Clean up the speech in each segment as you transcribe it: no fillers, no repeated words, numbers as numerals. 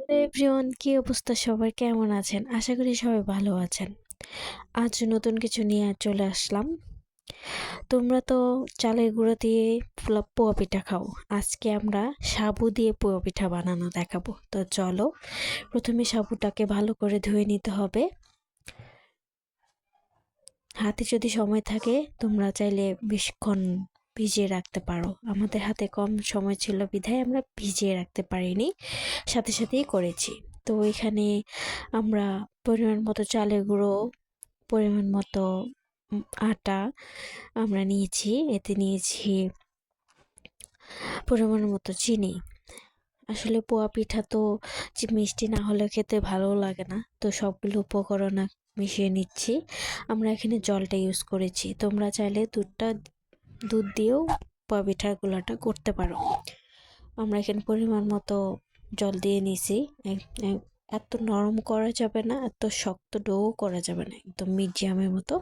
Hello everyone, কি অবস্থা? সবার কেমন আছেন? আশা করি সবাই ভালো আছেন। আজ নতুন কিছু নিয়ে চলে আসলাম। তোমরা তো চালের গুঁড়ো দিয়ে পোয়া পিঠা খাও। আজকে আমরা সাবু দিয়ে পোয়া পিঠা বানানো দেখাবো। তো চলো, প্রথমে সাবুটাকে ভালো করে ধুয়ে নিতে হবে। হাতে যদি সময় থাকে তোমরা চাইলে বেশিক্ষণ ভিজিয়ে রাখতে পারো। আমাদের হাতে কম সময় ছিল বিধায় আমরা ভিজিয়ে রাখতে পারিনি, সাথে সাথেই করেছি। তো এখানে আমরা পরিমাণ মতো চালের গুঁড়ো, পরিমাণ মতো আটা আমরা নিয়েছি, এতে নিয়েছি পরিমাণ মতো চিনি। আসলে পোয়া পিঠা তো মিষ্টি না হলে খেতে ভালো লাগে না, তো সবগুলো উপকরণ মিশিয়ে নিচ্ছি। আমরা এখানে জলটা ইউজ করেছি, তোমরা চাইলে দুধ দিয়েও পোয়া পিঠার গোলাটা করতে পারো। আমরা এখানে পরিমাণ মতো জল দিয়ে নিছি। এত নরম করা যাবে না, এত শক্ত ডো করা যাবে না, একদম মিডিয়ামের মতো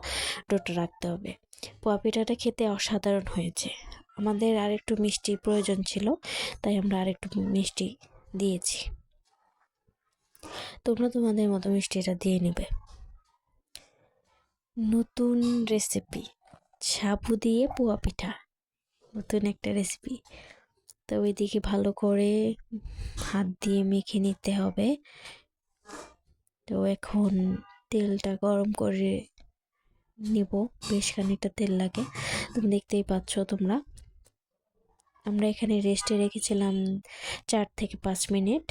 ডোটা রাখতে হবে। পোয়া পিঠাটা খেতে অসাধারণ হয়েছে। আমাদের আরেকটু মিষ্টির প্রয়োজন ছিল, তাই আমরা আরেকটু মিষ্টি দিয়েছি। তোমরা তোমাদের মতো মিষ্টিটা দিয়ে নেবে। নতুন রেসিপি, সাবু দিয়ে পোয়া পিঠা, নতুন একটা রেসিপি। তো ওইদিকে ভালো করে হাত দিয়ে মেখে নিতে হবে। তো এখন তেলটা গরম করে নিব, বেশ খানিকটা তেল লাগে, তুমি দেখতেই পাচ্ছ তোমরা। আমরা এখানে রেস্টে রেখেছিলাম 4 থেকে 5 মিনিট।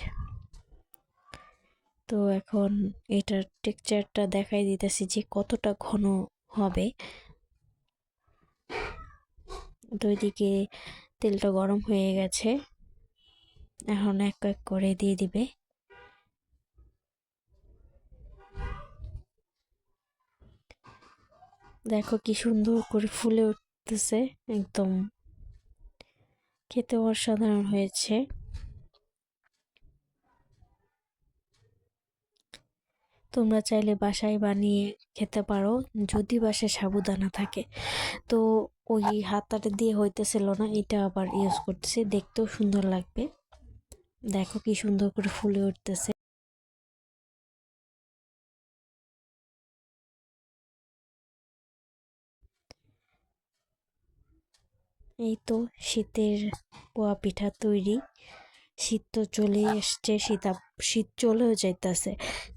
তো এখন এটার টেক্সচারটা দেখাই দিতেছি যে কতটা ঘন হবে। তো ওইদিকে তেলটা গরম হয়ে গেছে, এখন এক এক করে দিয়ে দিবে। দেখো কি সুন্দর করে ফুলে উঠতেছে, একদম খেতে অসাধারণ হয়েছে। তোমরা চাইলে বাসায় বানিয়ে খেতে পারো, যদি বাসায় সাবুদানা থাকে। তো ওই হাতাটা দিয়ে হইতেছিল না, এটা আবার ইউজ করতেছে, দেখতেও সুন্দর লাগবে। দেখো কি সুন্দর করে ফুলে উঠতেছে। এই তো শীতের পোয়া পিঠা তৈরি। শীত তো চলে এসছে, শীত চলেও যাইতেছে।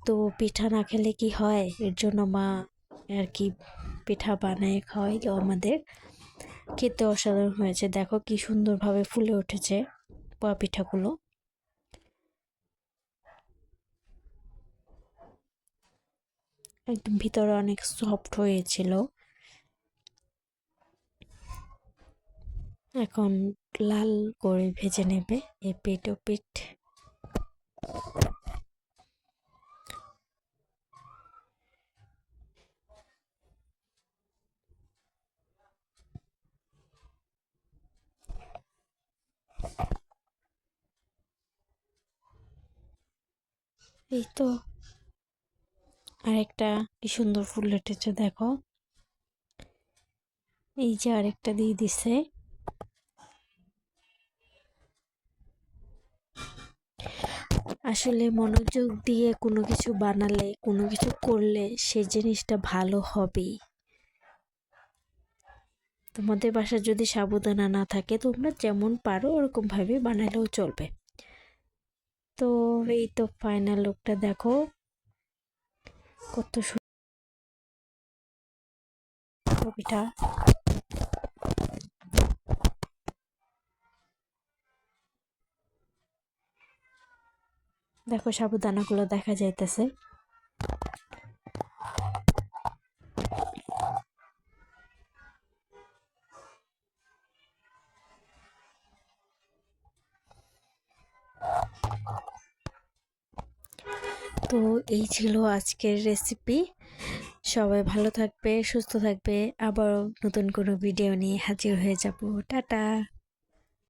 তো পিঠা না খেলে কি হয়, এর জন্য মা আর কি পিঠা বানায় খাওয়াই আমাদের। খেতে অসাধারণ হয়েছে, দেখো কি সুন্দরভাবে ফুলে উঠেছে পোয়া পিঠাগুলো। একদম ভিতরে অনেক সফট হয়েছিল। এখন লাল করে ভেজে নেবে এপিঠ ওপিঠ। এই তো আরেকটা কি সুন্দর ফুল উঠেছে, দেখো। এই যে আরেকটা দিয়ে দিছে। আসলে মনোযোগ দিয়ে কোনো কিছু বানালে, কোনো কিছু করলে সেই জিনিসটা ভালো হবেই। তোমাদের বাসায় যদি সাবুদানা না থাকে, তোমরা যেমন পারো ওরকম ভাবে বানালেও চলবে। তো এই তো ফাইনাল লুকটা দেখো, কত সুন্দর পিঠা। দেখো সাবুদানাগুলো দেখা যাইতেছে। তো এই ছিল আজকের রেসিপি। সবাই ভালো থাকবে, সুস্থ থাকবে। আবারও নতুন কোনো ভিডিও নিয়ে হাজির হয়ে যাব। টাটা।